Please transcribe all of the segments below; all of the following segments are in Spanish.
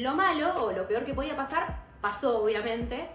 Lo malo o lo peor que podía pasar, pasó obviamente.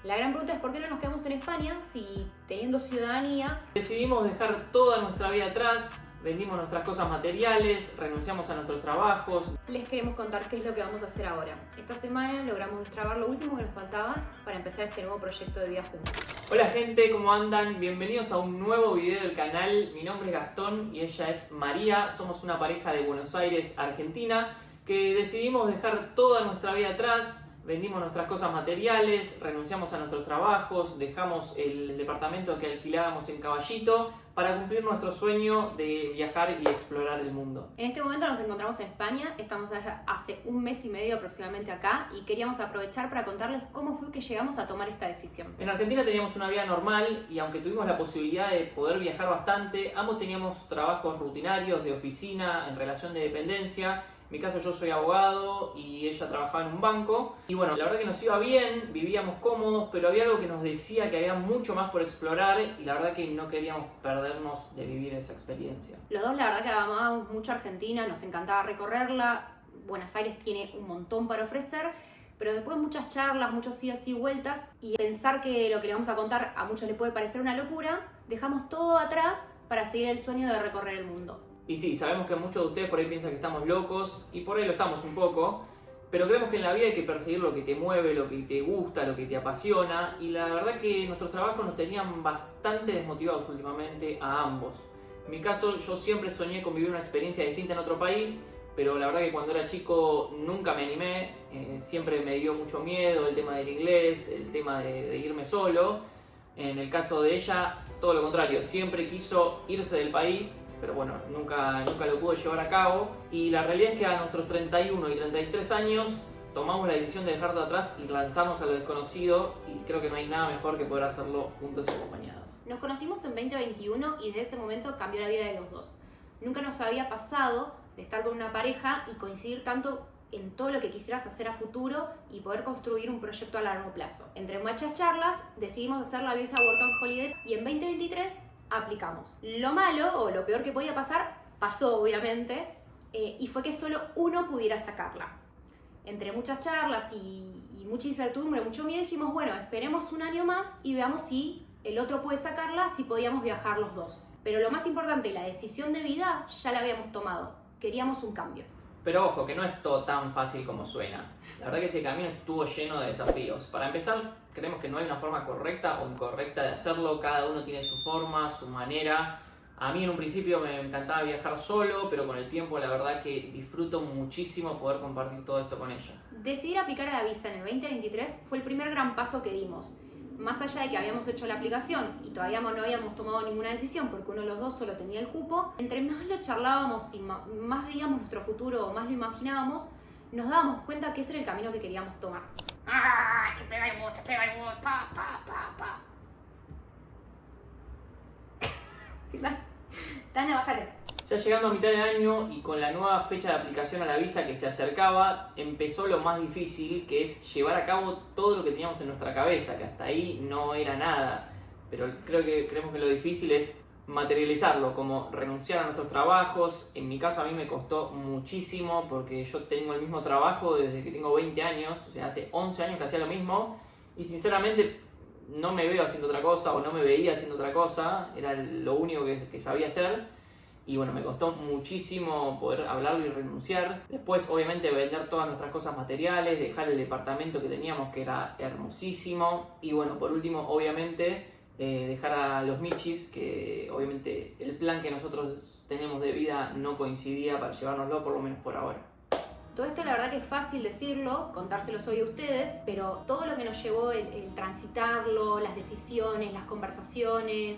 La gran pregunta es por qué no nos quedamos en España si teniendo ciudadanía. Decidimos dejar toda nuestra vida atrás, vendimos nuestras cosas materiales, renunciamos a nuestros trabajos. Les queremos contar qué es lo que vamos a hacer ahora. Esta semana logramos destrabar lo último que nos faltaba para empezar este nuevo proyecto de vida juntos. Hola gente, ¿cómo andan? Bienvenidos a un nuevo video del canal. Mi nombre es Gastón y ella es María. Somos una pareja de Buenos Aires, Argentina, que decidimos dejar toda nuestra vida atrás. Vendimos nuestras cosas materiales, renunciamos a nuestros trabajos, dejamos el departamento que alquilábamos en Caballito para cumplir nuestro sueño de viajar y explorar el mundo. En este momento nos encontramos en España, estamos hace un mes y medio aproximadamente acá y queríamos aprovechar para contarles cómo fue que llegamos a tomar esta decisión. En Argentina teníamos una vida normal y aunque tuvimos la posibilidad de poder viajar bastante, ambos teníamos trabajos rutinarios de oficina en relación de dependencia. En mi caso yo soy abogado y ella trabajaba en un banco. Y bueno, la verdad que nos iba bien, vivíamos cómodos, pero había algo que nos decía que había mucho más por explorar y la verdad que no queríamos perdernos de vivir esa experiencia. Los dos la verdad que amábamos mucho Argentina, nos encantaba recorrerla. Buenos Aires tiene un montón para ofrecer, pero después de muchas charlas, muchos idas y vueltas y pensar que lo que le vamos a contar a muchos les puede parecer una locura, dejamos todo atrás para seguir el sueño de recorrer el mundo. Y sí, sabemos que muchos de ustedes por ahí piensan que estamos locos, y por ahí lo estamos un poco, pero creemos que en la vida hay que perseguir lo que te mueve, lo que te gusta, lo que te apasiona, y la verdad que nuestros trabajos nos tenían bastante desmotivados últimamente a ambos. En mi caso, yo siempre soñé con vivir una experiencia distinta en otro país, pero la verdad que cuando era chico nunca me animé, siempre me dio mucho miedo el tema del inglés, el tema de irme solo. En el caso de ella, todo lo contrario, siempre quiso irse del país, pero bueno, nunca lo pude llevar a cabo. Y la realidad es que a nuestros 31 y 33 años tomamos la decisión de dejarlo atrás y lanzarnos a lo desconocido, y creo que no hay nada mejor que poder hacerlo juntos y acompañados. Nos conocimos en 2021 y desde ese momento cambió la vida de los dos. Nunca nos había pasado de estar con una pareja y coincidir tanto en todo lo que quisieras hacer a futuro y poder construir un proyecto a largo plazo. Entre muchas charlas decidimos hacer la visa Work and Holiday y en 2023 aplicamos. Lo malo o lo peor que podía pasar, pasó obviamente, y fue que solo uno pudiera sacarla. Entre muchas charlas y mucha incertidumbre, mucho miedo, dijimos, bueno, esperemos un año más y veamos si el otro puede sacarla, si podíamos viajar los dos. Pero lo más importante, la decisión de vida ya la habíamos tomado. Queríamos un cambio. Pero ojo, que no es todo tan fácil como suena. La verdad que este camino estuvo lleno de desafíos. Para empezar, creemos que no hay una forma correcta o incorrecta de hacerlo. Cada uno tiene su forma, su manera. A mí en un principio me encantaba viajar solo, pero con el tiempo la verdad que disfruto muchísimo poder compartir todo esto con ella. Decidir aplicar a la visa en el 2023 fue el primer gran paso que dimos. Más allá de que habíamos hecho la aplicación y todavía no habíamos tomado ninguna decisión porque uno de los dos solo tenía el cupo, entre más lo charlábamos y más veíamos nuestro futuro o más lo imaginábamos, nos dábamos cuenta que ese era el camino que queríamos tomar. ¡Ah! ¡Te pega el bus! ¡Te pega el bus! ¡Pa, pa, pa, pa! Tana, bájate. Ya llegando a mitad de año y con la nueva fecha de aplicación a la visa que se acercaba, empezó lo más difícil, que es llevar a cabo todo lo que teníamos en nuestra cabeza, que hasta ahí no era nada. Pero creemos que lo difícil es materializarlo, como renunciar a nuestros trabajos. En mi caso a mí me costó muchísimo porque yo tengo el mismo trabajo desde que tengo 20 años, o sea, hace 11 años que hacía lo mismo y sinceramente no me veo haciendo otra cosa o no me veía haciendo otra cosa, era lo único que sabía hacer. Y bueno, me costó muchísimo poder hablarlo y renunciar. Después, obviamente, vender todas nuestras cosas materiales, dejar el departamento que teníamos, que era hermosísimo. Y bueno, por último, obviamente, dejar a los Michis, que obviamente el plan que nosotros tenemos de vida no coincidía para llevárnoslo, por lo menos por ahora. Todo esto la verdad que es fácil decirlo, contárselos hoy a ustedes, pero todo lo que nos llevó el transitarlo, las decisiones, las conversaciones,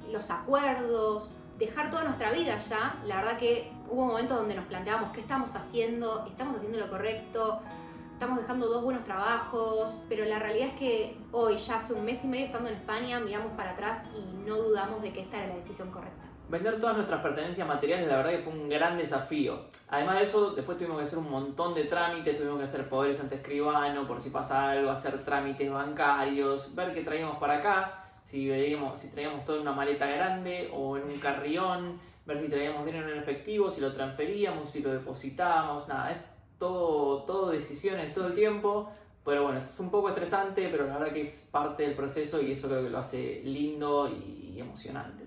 los acuerdos, dejar toda nuestra vida ya, la verdad que hubo momentos donde nos planteábamos qué estamos haciendo lo correcto, estamos dejando dos buenos trabajos, pero la realidad es que hoy, ya hace un mes y medio estando en España, miramos para atrás y no dudamos de que esta era la decisión correcta. Vender todas nuestras pertenencias materiales la verdad que fue un gran desafío. Además de eso, después tuvimos que hacer un montón de trámites, tuvimos que hacer poderes ante escribano por si pasa algo, hacer trámites bancarios, ver qué traíamos para acá, si traíamos todo en una maleta grande o en un carrión, ver si traíamos dinero en efectivo, si lo transferíamos, si lo depositábamos, nada, es todo decisiones todo el tiempo. Pero bueno, es un poco estresante, pero la verdad que es parte del proceso y eso creo que lo hace lindo y emocionante.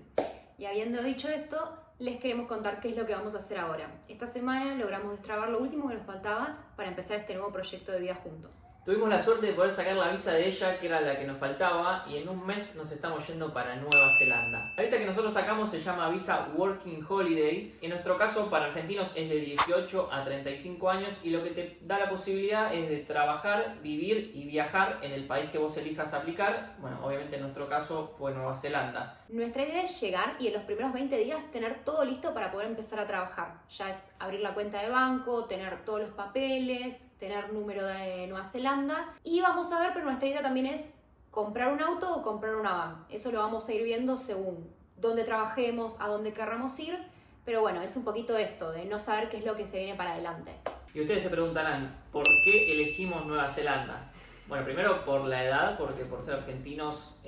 Y habiendo dicho esto, les queremos contar qué es lo que vamos a hacer ahora. Esta semana logramos destrabar lo último que nos faltaba para empezar este nuevo proyecto de vida juntos. Tuvimos la suerte de poder sacar la visa de ella, que era la que nos faltaba, y en un mes nos estamos yendo para Nueva Zelanda. La visa que nosotros sacamos se llama visa Working Holiday. En nuestro caso, para argentinos, es de 18 a 35 años y lo que te da la posibilidad es de trabajar, vivir y viajar en el país que vos elijas aplicar. Bueno, obviamente en nuestro caso fue Nueva Zelanda. Nuestra idea es llegar y en los primeros 20 días tener todo listo para poder empezar a trabajar. Ya es abrir la cuenta de banco, tener todos los papeles, tener número de Nueva Zelanda. Y vamos a ver, pero nuestra idea también es comprar un auto o comprar una van. Eso lo vamos a ir viendo según dónde trabajemos, a dónde querramos ir. Pero bueno, es un poquito esto, de no saber qué es lo que se viene para adelante. Y ustedes se preguntarán, ¿por qué elegimos Nueva Zelanda? Bueno, primero por la edad, porque por ser argentinos,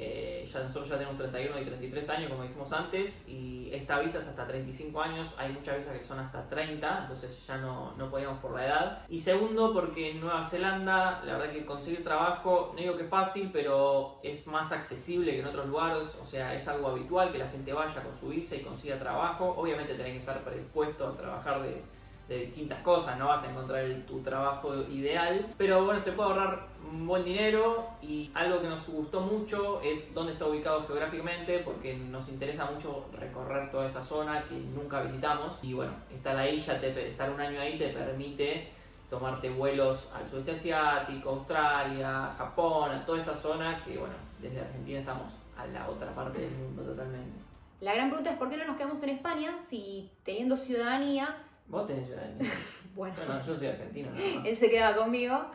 nosotros ya tenemos 31 y 33 años, como dijimos antes, y esta visa es hasta 35 años, hay muchas visas que son hasta 30, entonces ya no podíamos por la edad. Y segundo, porque en Nueva Zelanda, la verdad que conseguir trabajo, no digo que fácil, pero es más accesible que en otros lugares, o sea, es algo habitual que la gente vaya con su visa y consiga trabajo. Obviamente tenés que estar predispuesto a trabajar de distintas cosas, no vas a encontrar tu trabajo ideal, pero bueno, se puede ahorrar un buen dinero. Y algo que nos gustó mucho es dónde está ubicado geográficamente, porque nos interesa mucho recorrer toda esa zona que nunca visitamos. Y bueno, estar ahí, estar un año ahí te permite tomarte vuelos al sudeste asiático, Australia, Japón, a toda esa zona que bueno, desde Argentina estamos a la otra parte del mundo totalmente. La gran pregunta es ¿por qué no nos quedamos en España si teniendo ciudadanía... ¿Vos tenés ciudadanía? Bueno, Yo soy argentino, ¿no? Él se quedaba conmigo.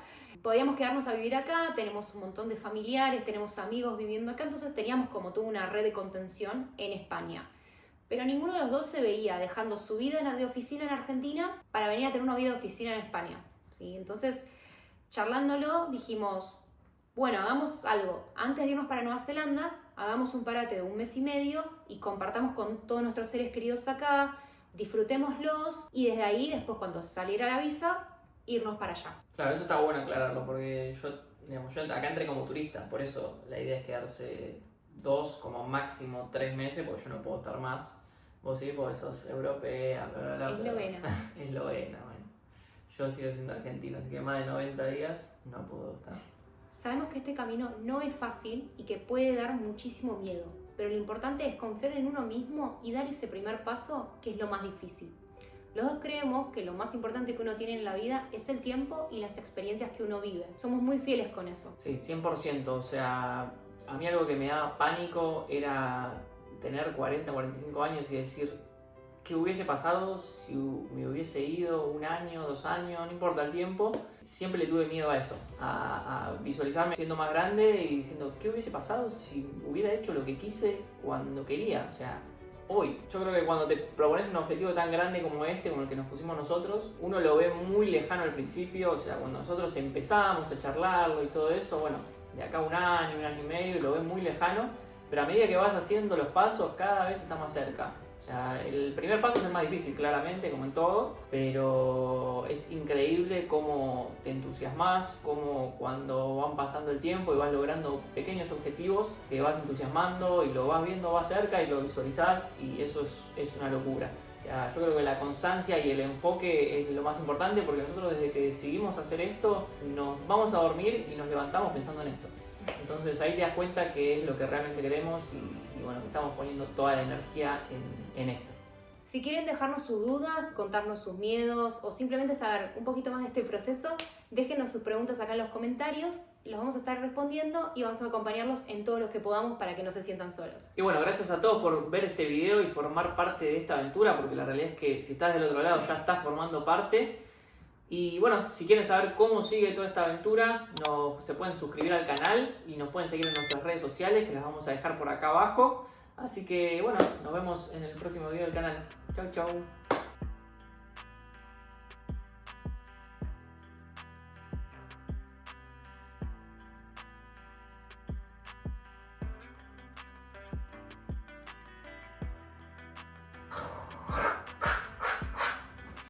Podíamos quedarnos a vivir acá, tenemos un montón de familiares, tenemos amigos viviendo acá, entonces teníamos como toda una red de contención en España. Pero ninguno de los dos se veía dejando su vida de oficina en Argentina para venir a tener una vida de oficina en España, ¿sí? Entonces, charlándolo, dijimos, bueno, hagamos algo. Antes de irnos para Nueva Zelanda, hagamos un parate de 1 mes y medio y compartamos con todos nuestros seres queridos acá, disfrutémoslos y desde ahí, después cuando saliera la visa, irnos para allá. Claro, eso está bueno aclararlo porque yo acá entré como turista, por eso la idea es quedarse 2, como máximo 3 meses, porque yo no puedo estar más. Vos sí, porque sos europea, Eslovena. Eslovena, bueno. Yo sigo siendo argentino, así que más de 90 días no puedo estar. Sabemos que este camino no es fácil y que puede dar muchísimo miedo, pero lo importante es confiar en uno mismo y dar ese primer paso, que es lo más difícil. Los dos creemos que lo más importante que uno tiene en la vida es el tiempo y las experiencias que uno vive. Somos muy fieles con eso. Sí, 100%. O sea, a mí algo que me daba pánico era tener 40, 45 años y decir, ¿qué hubiese pasado si me hubiese ido 1 año, 2 años? No importa el tiempo. Siempre le tuve miedo a eso, a visualizarme siendo más grande y diciendo, ¿qué hubiese pasado si hubiera hecho lo que quise cuando quería? O sea, hoy. Yo creo que cuando te propones un objetivo tan grande como este, como el que nos pusimos nosotros, uno lo ve muy lejano al principio. O sea, cuando nosotros empezamos a charlarlo y todo eso, bueno, de acá 1 año, 1 año y medio, lo ves muy lejano, pero a medida que vas haciendo los pasos, cada vez está más cerca. O sea, el primer paso es el más difícil, claramente, como en todo, pero es increíble cómo te entusiasmas, cómo cuando van pasando el tiempo y vas logrando pequeños objetivos, te vas entusiasmando y lo vas viendo más cerca y lo visualizás, y eso es una locura. O sea, yo creo que la constancia y el enfoque es lo más importante, porque nosotros desde que decidimos hacer esto, nos vamos a dormir y nos levantamos pensando en esto. Entonces ahí te das cuenta que es lo que realmente queremos y bueno, que estamos poniendo toda la energía en esto. Si quieren dejarnos sus dudas, contarnos sus miedos o simplemente saber un poquito más de este proceso, déjenos sus preguntas acá en los comentarios, los vamos a estar respondiendo y vamos a acompañarlos en todo lo que podamos para que no se sientan solos. Y bueno, gracias a todos por ver este video y formar parte de esta aventura, porque la realidad es que si estás del otro lado ya estás formando parte. Y bueno, si quieren saber cómo sigue toda esta aventura, se pueden suscribir al canal y nos pueden seguir en nuestras redes sociales, que las vamos a dejar por acá abajo. Así que bueno, nos vemos en el próximo video del canal. Chau, chau.